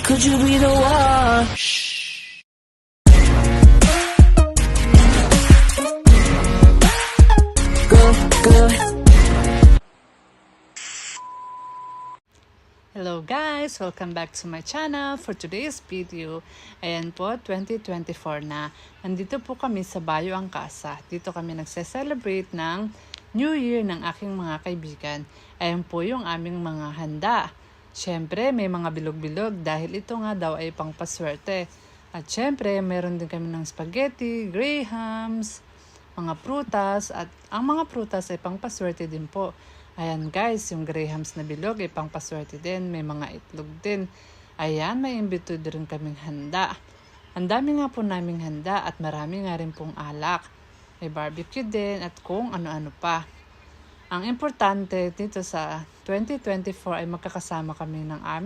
could you be the one? Good. Hello guys! Welcome back to my channel. For today's video, ayan po, 2024 na. Nandito po kami sa Bayo Angkasa. Dito kami nagse-celebrate ng New Year ng aking mga kaibigan. Ayan po yung aming mga handa. Siyempre, may mga bilog-bilog dahil ito nga daw ay pangpaswerte. At siyempre, meron din kami ng spaghetti, grahams, mga prutas, at ang mga prutas ay pangpaswerte din po. Ayan guys, yung grahams na bilog ay pangpaswerte din. May mga itlog din. Ayan, may imbito din kaming handa. Ang dami nga po naming handa at marami nga rin pong alak. May barbecue din at kung ano-ano pa. Ang importante dito sa 2024 ay magkakasama kami ng aming